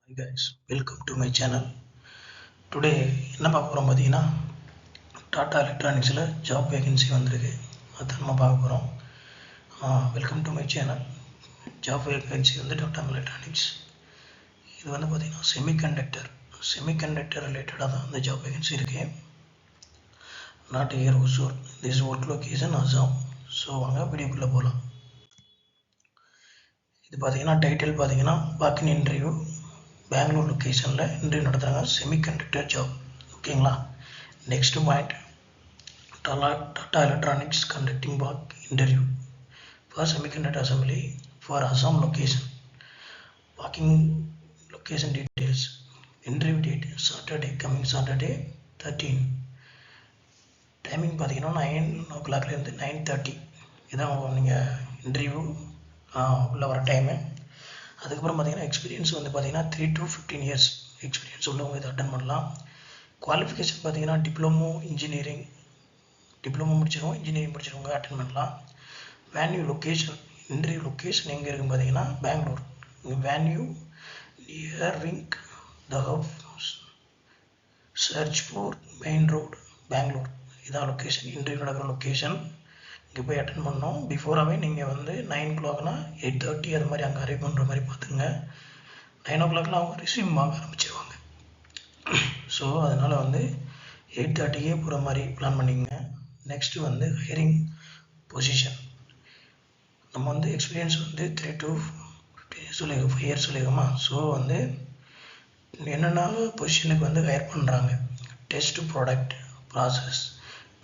Hi guys, welcome to my channel. Today என்ன பார்க்க போகிறோம் பார்த்தீங்கன்னா டாடா எலக்ட்ரானிக்ஸில் ஜாப் வேகன்சி வந்திருக்கு. அதை நம்ம பார்க்க போகிறோம். Welcome to my channel. Job vacancy வந்து டாடா எலக்ட்ரானிக்ஸ். இது வந்து பார்த்தீங்கன்னா செமிகண்டக்டர் ரிலேட்டடாக தான் இந்த ஜாப் வேகன்சி இருக்குது. Not year Hosur, this work location Assam. So வாங்க வீடியோக்குள்ளே போகலாம். இது பார்த்தீங்கன்னா டைட்டில் பார்த்தீங்கன்னா வாக்கின் இன்டர்வியூ பெங்களூர் லொக்கேஷனில் இன்டர்வியூ நடத்துகிறாங்க. Semiconductor job. ஓகேங்களா. Next point, Tata electronics conducting walk interview for semiconductor assembly for Assam location. Walking location details. Interview date coming Saturday 13. Timing பார்த்தீங்கன்னா 9 o'clock இருந்து 9:30. இதான் நீங்கள் இன்டர்வியூ உள்ள வர டைமு. அதுக்கப்புறம் பார்த்தீங்கன்னா எக்ஸ்பீரியன்ஸ் வந்து பார்த்தீங்கன்னா 3 to 15 years எக்ஸ்பீரியன்ஸ் உள்ளவங்க இதை அட்டன் பண்ணலாம். குவாலிஃபிகேஷன் பார்த்தீங்கன்னா டிப்ளமோ முடிச்சிருவோம், இன்ஜினியரிங் முடிச்சிருவங்க அட்டன் பண்ணலாம். வேன்யூ லொக்கேஷன், இன்டர்வியூ லொக்கேஷன் எங்கே இருக்குன்னு பார்த்தீங்கன்னா Bangalore. Venue near wing the house, சர்ச்பூர் மெயின் ரோடு, பெங்களூர். இதான் லொக்கேஷன், இன்டர்வியூ நடக்கிற லொக்கேஷன். இங்கே போய் அட்டன் பண்ணோம். பிஃபோராகவே நீங்கள் வந்து 9 o'clockனா 8:30 அது மாதிரி அங்கே அரைவ் பண்ணுற மாதிரி பார்த்துங்க. 9 o'clockலாம் அவங்க ரிசீவ் வாங்க ஆரம்பிச்சிருவாங்க. ஸோ அதனால் வந்து 8:30க்கே போகிற மாதிரி பிளான் பண்ணிக்கங்க. நெக்ஸ்ட்டு வந்து ஹையரிங் பொசிஷன். நம்ம வந்து எக்ஸ்பீரியன்ஸ் வந்து 3 to 5 years சொல்லியிருக்கோமா. ஸோ வந்து என்னென்ன பொசிஷனுக்கு வந்து ஹையர் பண்ணுறாங்க: test product process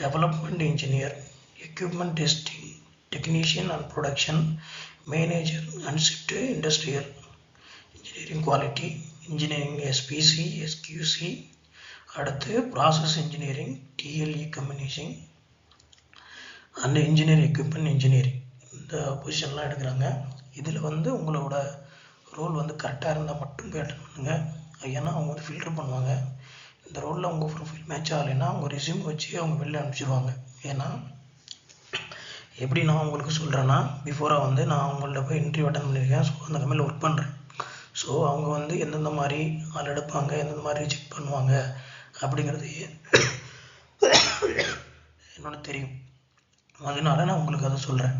development engineer, equipment testing technician and production manager, and shift industrial engineering quality engineering SPC SQC. அடுத்து process engineering TLE commissioning and engineering equipment engineering. இந்த பொசிஷன்லாம் எடுக்கிறாங்க. இதில் வந்து உங்களோட ரோல் வந்து கரெக்டாக இருந்தால் மட்டும் போய் அட்டன் பண்ணுங்கள். ஏன்னா அவங்க வந்து ஃபில்டர் பண்ணுவாங்க. இந்த ரோலில் உங்கள் ப்ரொஃபைல் மேட்ச் ஆகலைன்னா அவங்க ரெஸ்யூம் வச்சு அவங்க வெளில அனுப்பிச்சிடுவாங்க. ஏன்னா எப்படி நான் உங்களுக்கு சொல்கிறேன்னா, பிஃபோராக வந்து நான் அவங்கள்ட்ட போய் இன்டர்வியூ அட்டன் பண்ணியிருக்கேன். ஸோ அந்த கம்பெனியில் ஒர்க் பண்ணுறேன். ஸோ அவங்க வந்து எந்தெந்த மாதிரி ஆள் எடுப்பாங்க, எந்தெந்த மாதிரி ரிஜெக்ட் பண்ணுவாங்க அப்படிங்கிறது என்னோட தெரியும். அதனால நான் உங்களுக்கு அதை சொல்கிறேன்.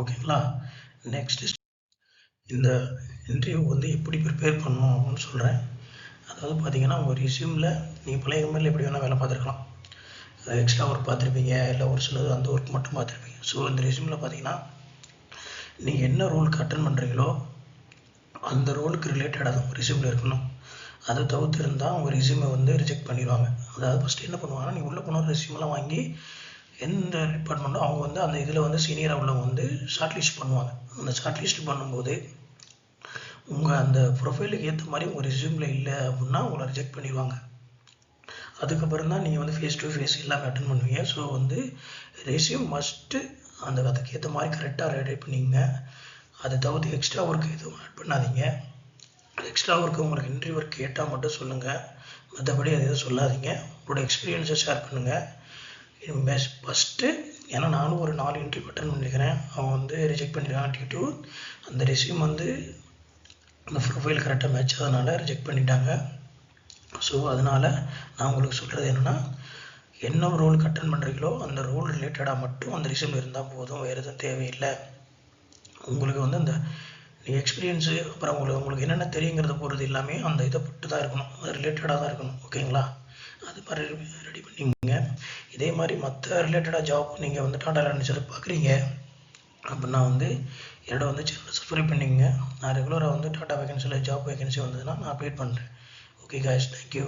ஓகேங்களா. நெக்ஸ்ட் இந்த இன்டர்வியூ வந்து எப்படி ப்ரிப்பேர் பண்ணணும் அப்படின்னு சொல்கிறேன். அதாவது பார்த்தீங்கன்னா உங்கள் ரெஸ்யூமில் நீங்கள் பழைய கம்பெனியில் எப்படி வேணால் வேலை பார்த்துருக்கலாம். எக்ஸ்ட்ரா ஒர்க் பார்த்துருப்பீங்க, இல்லை ஒரு சிலது அந்த ஒர்க் மட்டும் பார்த்துருப்பீங்க. ஸோ இந்த ரெஸ்யூமில் பார்த்தீங்கன்னா நீங்கள் என்ன ரோலுக்கு அட்டன் பண்ணுறீங்களோ அந்த ரோலுக்கு ரிலேட்டடாக தான் ரெஸ்யூமில் இருக்கணும். அதை தவிர்த்து இருந்தால் அவங்க ரெஸ்யூமை வந்து ரிஜெக்ட் பண்ணிடுவாங்க. அதாவது ஃபஸ்ட்டு என்ன பண்ணுவாங்கன்னா, நீங்கள் உள்ளே போன ரெஸ்யூமெலாம் வாங்கி எந்த டிபார்ட்மெண்ட்டோ அவங்க வந்து அந்த இதில் வந்து சீனியராக உள்ளவங்க வந்து ஷார்ட் லிஸ்ட் பண்ணுவாங்க. அந்த ஷார்ட் லிஸ்ட் பண்ணும்போது உங்கள் அந்த ப்ரொஃபைலுக்கு ஏற்ற மாதிரி உங்கள் ரெஸ்யூமில் இல்லை அப்படின்னா உங்களை ரிஜெக்ட் பண்ணிடுவாங்க. அதுக்கப்புறம் தான் நீங்கள் வந்து ஃபேஸ் டு ஃபேஸ் எல்லாமே அட்டன் பண்ணுவீங்க. ஸோ வந்து ரெஸ்யூம் மஸ்ட்டு அதுக்கேற்ற மாதிரி கரெக்டாக ரெடி பண்ணிங்க. அதை தவிர்த்து எக்ஸ்ட்ரா ஒர்க் எதுவும் ஆட் பண்ணாதீங்க. எக்ஸ்ட்ரா ஒர்க்கு உங்களுக்கு இன்டர்வியூ ஒர்க் கேட்டால் மட்டும் சொல்லுங்கள், மற்றபடி அது எதுவும் சொல்லாதீங்க. உங்களோட எக்ஸ்பீரியன்ஸை ஷேர் பண்ணுங்கள். ஃபஸ்ட்டு ஏன்னா நானும் ஒரு 4 இன்டர்வியூ அட்டன் பண்ணியிருக்கிறேன். அவங்க வந்து ரிஜெக்ட் பண்ணிடுறாங்க டியூ டு அந்த ரெஸ்யூம் வந்து அந்த ப்ரொஃபைல் கரெக்டாக மேட்ச் ஆனதுனால ரிஜெக்ட் பண்ணிட்டாங்க. ஸோ அதனால் நான் உங்களுக்கு சொல்கிறது என்னென்னா, என்ன ரோலுக்கு அட்டன் பண்ணுறீங்களோ அந்த ரோல் ரிலேட்டடாக மட்டும் அந்த ரெஸ்யூம் இருந்தால் போதும், வேறு எதுவும் தேவையில்லை. உங்களுக்கு வந்து அந்த எக்ஸ்பீரியன்ஸு அப்புறம் உங்களுக்கு என்னென்ன தெரியுங்கிறத போகிறது எல்லாமே அந்த இதை பட்டு தான் இருக்கணும், அது ரிலேட்டடாக தான் இருக்கணும். ஓகேங்களா. அது மாதிரி ரெடி பண்ணிங்க. இதே மாதிரி மற்ற ரிலேட்டடாக ஜாப் நீங்கள் வந்து டாடா எலக்ட்ரானிக்ஸில் பார்க்குறீங்க அப்படின்னா வந்து என்னோட வந்து சேனலை சப்ஸ்கிரைப் பண்ணிங்க. நான் ரெகுலராக வந்து டாடா வேகன்சியில் ஜாப் வேகன்சி வந்ததுன்னா நான் அப்டேட் பண்ணுறேன். Okay guys, thank you.